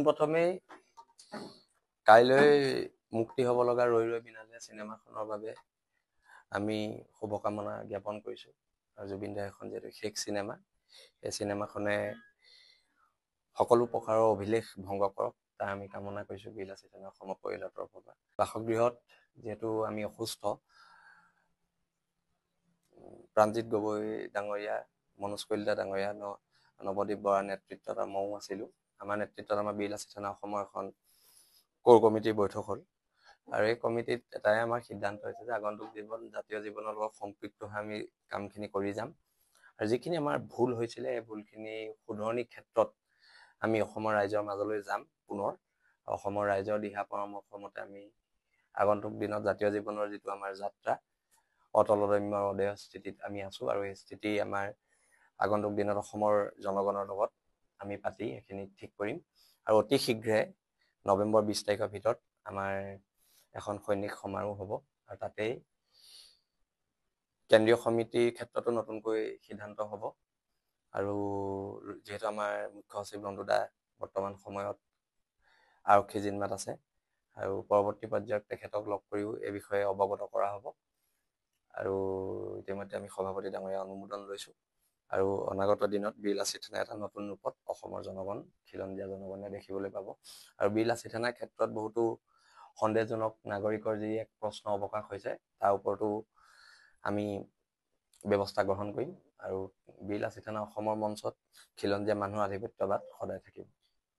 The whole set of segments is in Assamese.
পোনপ্ৰথমেই কাইলৈ মুক্তি হ'ব লগা ৰৈ ৰৈ বিনালে চিনেমাখনৰ বাবে আমি শুভকামনা জ্ঞাপন কৰিছোঁ। আৰু জুবিন দাৰ এখন যিহেতু শেষ চিনেমা, এই চিনেমাখনে সকলো প্ৰকাৰৰ অভিলেখ ভংগ কৰক তাৰ আমি কামনা কৰিছোঁ বিলাসী থানা অসম পৰিয়ালৰ তৰফৰ পৰা। বাসগৃহত যিহেতু আমি অসুস্থ, প্ৰাণজিৎ গগৈ ডাঙৰীয়া, মনোজ কলিতা ডাঙৰীয়া, নৱদ্বীপ বৰাৰ নেতৃত্বত ময়ো আছিলোঁ। আমাৰ নেতৃত্বত আমাৰ বিলাসী থানা অসমৰ এখন কোৰ কমিটিৰ বৈঠক হ'ল। আৰু এই কমিটিত এটাই আমাৰ সিদ্ধান্ত হৈছে যে আগন্তুক জাতীয় জীৱনৰ লগত সম্পৃক্ত হৈ আমি কামখিনি কৰি যাম। আৰু যিখিনি আমাৰ ভুল হৈছিলে এই ভুলখিনি শুধৰণিৰ ক্ষেত্ৰত আমি অসমৰ ৰাইজৰ মাজলৈ যাম পুনৰ। অসমৰ ৰাইজৰ দিহা পৰামৰ্শ মতে আমি আগন্তুক দিনত জাতীয় জীৱনৰ যিটো আমাৰ যাত্ৰা অতলদম্য অদেয় স্থিতিত আমি আছোঁ, আৰু এই স্থিতি আমাৰ আগন্তুক দিনত অসমৰ জনগণৰ লগত আমি পাতি এইখিনি ঠিক কৰিম। আৰু অতি শীঘ্ৰে নৱেম্বৰ 20 তাৰিখৰ ভিতৰত আমাৰ এখন সৈনিক সমাৰোহ হ'ব, আৰু তাতেই কেন্দ্ৰীয় সমিতিৰ ক্ষেত্ৰতো নতুনকৈ সিদ্ধান্ত হ'ব। আৰু যিহেতু আমাৰ মুখ্য সচিব ৰন্দুদা বৰ্তমান সময়ত আৰক্ষী জিম্মাত আছে, আৰু পৰৱৰ্তী পৰ্যায়ত তেখেতক লগ কৰিও এই বিষয়ে অৱগত কৰা হ'ব। আৰু ইতিমধ্যে আমি সভাপতি ডাঙৰীয়া অনুমোদন লৈছোঁ। আৰু অনাগত দিনত বিলাসী থানা এটা নতুন ৰূপত অসমৰ জনগণ, খিলঞ্জীয়া জনগণে দেখিবলৈ পাব। আৰু বিলাসী থানাৰ ক্ষেত্ৰত বহুতো সন্দেহজনক নাগৰিকৰ যি এক প্ৰশ্ন অৱকাশ হৈছে তাৰ ওপৰতো আমি ব্যৱস্থা গ্ৰহণ কৰিম। আৰু বিলাসী থানা অসমৰ মঞ্চত খিলঞ্জীয়া মানুহৰ আধিপত্যবাদ সদায় থাকিব।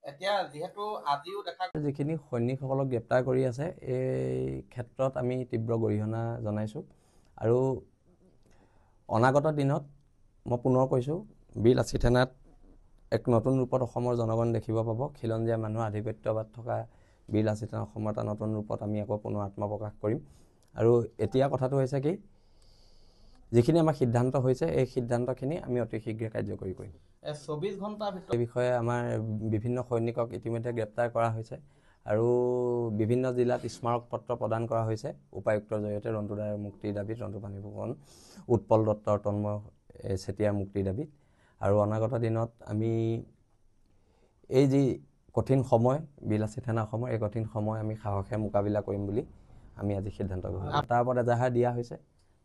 এতিয়া যিহেতু আজিও দেখা যিখিনি সৈনিকসকলক গ্ৰেপ্তাৰ কৰি আছে এই ক্ষেত্ৰত আমি তীব্ৰ গৰিহণা জনাইছোঁ। আৰু অনাগত দিনত মই পুনৰ কৈছোঁ বিলাসী থানাত এক নতুন ৰূপত অসমৰ জনগণ দেখিব পাব। খিলঞ্জীয়া মানুহৰ আধিপত্যবাদ থকা বিলাসী থানা অসমৰ এটা নতুন ৰূপত আমি আকৌ পুনৰ আত্মপ্ৰকাশ কৰিম। আৰু এতিয়া কথাটো হৈছে কি, যিখিনি আমাৰ সিদ্ধান্ত হৈছে এই সিদ্ধান্তখিনি আমি অতি শীঘ্ৰে কাৰ্যকৰী কৰিম। 24 ঘণ্টাৰ ভিতৰত এই বিষয়ে আমাৰ বিভিন্ন সৈনিকক ইতিমধ্যে গ্ৰেপ্তাৰ কৰা হৈছে, আৰু বিভিন্ন জিলাত স্মাৰক পত্ৰ প্ৰদান কৰা হৈছে উপায়ুক্তৰ জৰিয়তে ৰন্দুদাৰ মুক্তিৰ দাবীত, ৰন্দুপানী ফুকন, উৎপল দত্তৰ, তন্ময় চেতিয়াৰ মুক্তিৰ দাবীত। আৰু অনাগত দিনত আমি এই যি কঠিন সময় বিলাসী থানা অসমৰ, এই কঠিন সময় আমি সাহসে মোকাবিলা কৰিম বুলি আমি আজি সিদ্ধান্ত গ্ৰহণ কৰিছোঁ। তাৰ ওপৰত এজাহাৰ দিয়া হৈছে,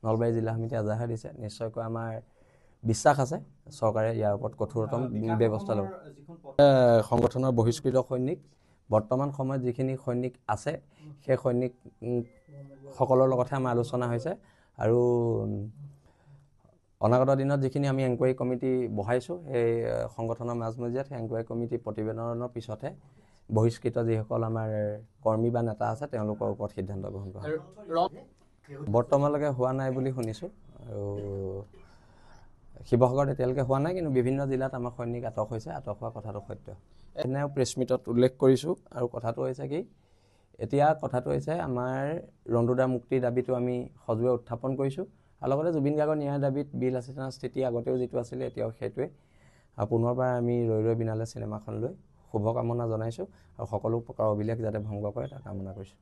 নলবাৰী জিলা সমিতিয়ে এজাহাৰ দিছে। নিশ্চয়কৈ আমাৰ বিশ্বাস আছে চৰকাৰে ইয়াৰ ওপৰত কঠোৰতম ব্যৱস্থা ল'ব। সংগঠনৰ বহিষ্কৃত সৈনিক, বৰ্তমান সময়ত যিখিনি সৈনিক আছে সেই সৈনিক সকলৰ লগতহে আমাৰ আলোচনা হৈছে। আৰু অনাগত দিনত যিখিনি আমি এনকুৱাৰী কমিটি বহাইছোঁ সেই সংগঠনৰ মাজমজিয়াত সেই এনকুৱাৰী কমিটি প্ৰতিবেদনৰ পিছতহে বহিষ্কৃত যিসকল আমাৰ কৰ্মী বা নেতা আছে তেওঁলোকৰ ওপৰত সিদ্ধান্ত গ্ৰহণ কৰা হ'ব। বৰ্তমানলৈকে হোৱা নাই বুলি শুনিছোঁ, আৰু শিৱসাগৰত এতিয়ালৈকে হোৱা নাই, কিন্তু বিভিন্ন জিলাত আমাৰ সৈনিক আটক হৈছে, আটক হোৱা কথাটো সত্য। এনেও প্ৰেছ মিটত উল্লেখ কৰিছোঁ। আৰু কথাটো হৈছে কি, এতিয়া কথাটো হৈছে আমাৰ ৰন্দুদাৰ মুক্তিৰ দাবীটো আমি সজোৰে উত্থাপন কৰিছোঁ, আৰু লগতে জুবিন গাৰ্গৰ ন্যায়ৰ দাবীত বিলাসী থানাৰ স্থিতি আগতেও যিটো আছিলে এতিয়াও সেইটোৱে। আৰু পুনৰবাৰ আমি ৰৈ ৰৈ বিনালে চিনেমাখন লৈ শুভকামনা জনাইছোঁ, আৰু সকলো প্ৰকাৰৰ অভিলেখ যাতে ভংগ কৰে তাৰ কামনা কৰিছোঁ।